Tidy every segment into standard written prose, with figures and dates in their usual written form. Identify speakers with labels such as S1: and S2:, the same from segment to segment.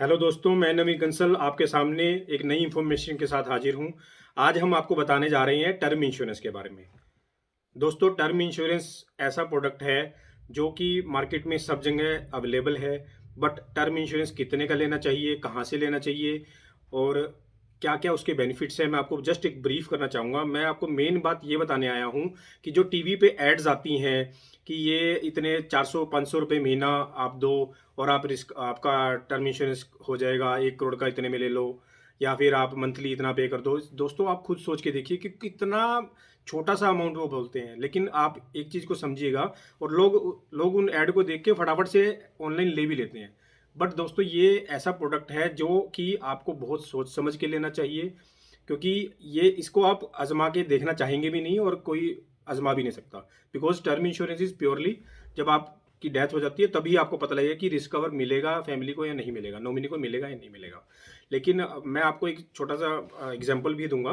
S1: Hello दोस्तों, मैं नवीन कंसल आपके सामने एक नई इन्फॉर्मेशन के साथ हाजिर हूँ। आज हम आपको बताने जा रहे हैं टर्म इंश्योरेंस के बारे में। दोस्तों, टर्म इंश्योरेंस ऐसा प्रोडक्ट है जो कि मार्केट में सब जगह अवेलेबल है। बट टर्म इंश्योरेंस कितने का लेना चाहिए, कहाँ से लेना चाहिए और क्या क्या उसके बेनिफिट्स हैं, मैं आपको जस्ट एक ब्रीफ करना चाहूँगा। मैं आपको मेन बात ये बताने आया हूँ कि जो टीवी पे एड्स आती हैं कि ये इतने 400-500 रुपये महीना आप दो और आप रिस्क आपका टर्म इंश्योरेंस हो जाएगा, 1 करोड़ का इतने में ले लो, या फिर आप मंथली इतना पे कर दो। दोस्तों, आप खुद सोच के देखिए कि कितना छोटा सा अमाउंट वो बोलते हैं। लेकिन आप एक चीज़ को समझिएगा, और लोग लोग उन ऐड को देख के फटाफट से ऑनलाइन ले भी लेते हैं। बट दोस्तों, ये ऐसा प्रोडक्ट है जो कि आपको बहुत सोच समझ के लेना चाहिए, क्योंकि ये इसको आप आजमा के देखना चाहेंगे भी नहीं और कोई आजमा भी नहीं सकता। Because term insurance is purely जब आपकी डेथ हो जाती है तभी आपको पता लगेगा कि रिस्क कवर मिलेगा फैमिली को या नहीं मिलेगा, नॉमिनी को मिलेगा या नहीं मिलेगा। लेकिन मैं आपको एक छोटा सा एग्जाम्पल भी दूंगा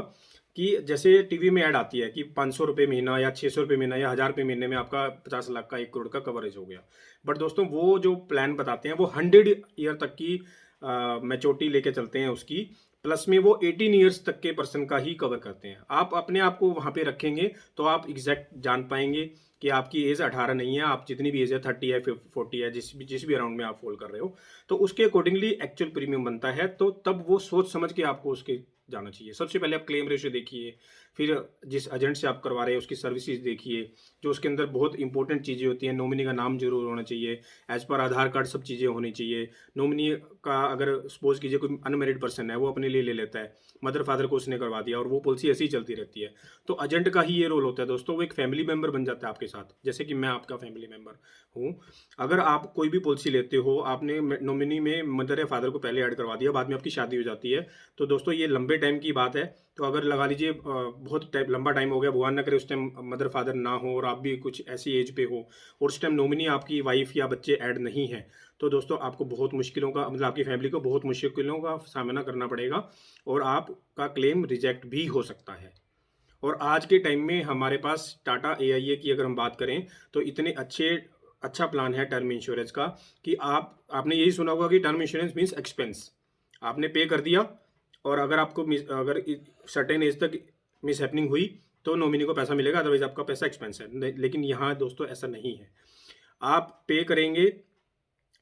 S1: कि जैसे टीवी में ऐड आती है कि 500 रुपये महीना या 600 रुपये महीना या 1000 रुपये महीने में आपका 50 लाख का 1 करोड़ का कवरेज हो गया। बट दोस्तों, वो जो प्लान बताते हैं वो 100 ईयर तक की मैच्योरिटी लेके चलते हैं उसकी। प्लस में वो 18 ईयर्स तक के पर्सन का ही कवर करते हैं। आप अपने आप को वहाँ पे रखेंगे तो आप एग्जैक्ट जान पाएंगे कि आपकी एज 18 नहीं है, आप जितनी भी एज है 30 है 40 है, जिस भी अराउंड में आप फॉल कर रहे हो, तो उसके अकॉर्डिंगली एक्चुअल प्रीमियम बनता है। तो तब वो सोच समझ के आपको उसके जाना चाहिए। सबसे पहले आप क्लेम रेशियो देखिए, फिर जिस एजेंट से आप करवा रहे हैं उसकी सर्विसेज देखिए, जो उसके अंदर बहुत इंपॉर्टेंट चीज़ें होती हैं। नॉमिनी का नाम जरूर होना चाहिए, एज पर आधार कार्ड सब चीज़ें होनी चाहिए। नॉमिनी का अगर सपोज कीजिए कोई अनमेरिड पर्सन है, वो अपने लिए ले लेता है, मदर फादर को उसने करवा दिया और वो पॉलिसी ऐसी ही चलती रहती है, तो एजेंट का ही ये रोल होता है दोस्तों। वो एक फैमिली मेंबर बन जाता है आपके साथ, जैसे कि मैं आपका फैमिली मेंबर हूँ। अगर आप कोई भी पॉलिसी लेते हो, आपने नॉमिनी में मदर या फादर को पहले ऐड करवा दिया, बाद में आपकी शादी हो जाती है, तो दोस्तों ये लंबे टाइम की बात है। तो अगर लगा लीजिए बहुत टाइम लंबा टाइम हो गया, भगवान ना करे उस टाइम मदर फादर ना हो और आप भी कुछ ऐसी एज पे हो और उस टाइम नॉमिनी आपकी वाइफ या बच्चे ऐड नहीं है, तो दोस्तों आपको बहुत मुश्किलों का, मतलब आपकी फैमिली को बहुत मुश्किलों का सामना करना पड़ेगा और आपका क्लेम रिजेक्ट भी हो सकता है। और आज के टाइम में हमारे पास टाटा एआईए की अगर हम बात करें तो इतने अच्छा प्लान है टर्म इंश्योरेंस का कि आपने यही सुना होगा कि टर्म इंश्योरेंस मीन्स एक्सपेंस। आपने पे कर दिया और अगर आपको अगर सर्टेन एज तक मिस हैपनिंग हुई तो नॉमिनी को पैसा मिलेगा, अदरवाइज आपका पैसा एक्सपेंस है। लेकिन यहाँ दोस्तों ऐसा नहीं है। आप पे करेंगे,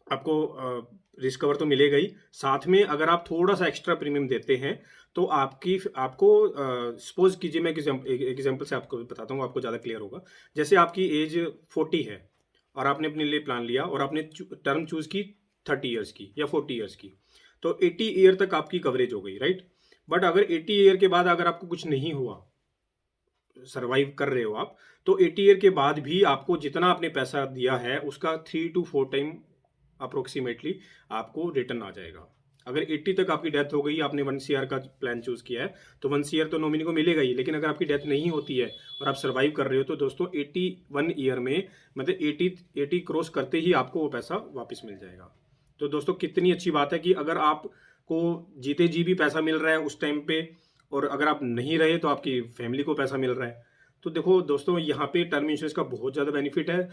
S1: आपको रिस्क कवर तो मिलेगा ही, साथ में अगर आप थोड़ा सा एक्स्ट्रा प्रीमियम देते हैं तो आपको सपोज कीजिए, मैं एक एग्जांपल से आपको बताता हूँ, आपको ज़्यादा क्लियर होगा। जैसे आपकी एज 40 है और आपने अपने लिए प्लान लिया और आपने टर्म चूज की 30 ईयर्स की या 40 ईयर्स की, तो 80 ईयर तक आपकी कवरेज हो गई, राइट। बट अगर 80 ईयर के बाद अगर आपको कुछ नहीं हुआ, सरवाइव कर रहे हो आप, तो 80 ईयर के बाद भी आपको जितना आपने पैसा दिया है उसका 3 to 4 टाइम अप्रोक्सीमेटली आपको रिटर्न आ जाएगा। अगर 80 तक आपकी डेथ हो गई, आपने 1 CR का प्लान चूज किया है, तो 1 CR तो नॉमिनी को मिलेगा ही। लेकिन अगर आपकी डेथ नहीं होती है और आप सर्वाइव कर रहे हो, तो दोस्तों 81 ईयर में, मतलब 80 क्रॉस करते ही आपको वो पैसा वापस मिल जाएगा। तो दोस्तों कितनी अच्छी बात है कि अगर आपको जीते जी भी पैसा मिल रहा है उस टाइम पे, और अगर आप नहीं रहे तो आपकी फैमिली को पैसा मिल रहा है। तो देखो दोस्तों, यहाँ पे टर्म इंश्योरेंस का बहुत ज़्यादा बेनिफिट है।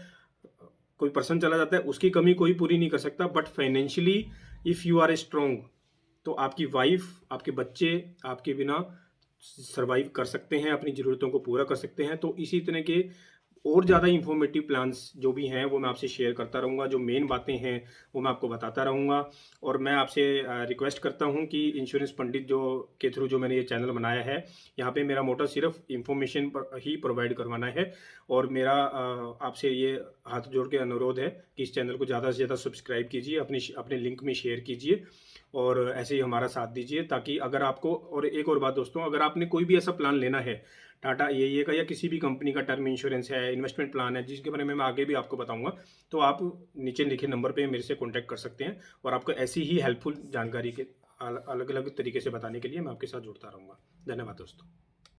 S1: कोई पर्सन चला जाता है, उसकी कमी कोई पूरी नहीं कर सकता, but financially if you are a strong, तो आपकी वाइफ, आपके बच्चे आपके बिना सरवाइव कर सकते हैं, अपनी ज़रूरतों को पूरा कर सकते हैं। तो इसी तरह के और ज़्यादा इंफॉर्मेटिव प्लान्स जो भी हैं वो मैं आपसे शेयर करता रहूँगा, जो मेन बातें हैं वो मैं आपको बताता रहूँगा। और मैं आपसे रिक्वेस्ट करता हूँ कि इंश्योरेंस पंडित जो के थ्रू जो मैंने ये चैनल बनाया है, यहाँ पे मेरा मोटो सिर्फ इंफॉर्मेशन पर ही प्रोवाइड करवाना है। और मेरा आपसे ये हाथ जोड़ के अनुरोध है कि इस चैनल को ज़्यादा से ज़्यादा सब्सक्राइब कीजिए, अपने लिंक में शेयर कीजिए और ऐसे ही हमारा साथ दीजिए। ताकि अगर आपको, और एक और बात दोस्तों, अगर आपने कोई भी ऐसा प्लान लेना है टाटा एआईए का या किसी भी कंपनी का, टर्म इंश्योरेंस है, इन्वेस्टमेंट प्लान है, जिसके बारे में मैं आगे भी आपको बताऊंगा, तो आप नीचे लिखे नंबर पे मेरे से कांटेक्ट कर सकते हैं और आपको ऐसी ही हेल्पफुल जानकारी के अलग अलग तरीके से बताने के लिए मैं आपके साथ जुड़ता रहूँगा। धन्यवाद दोस्तों।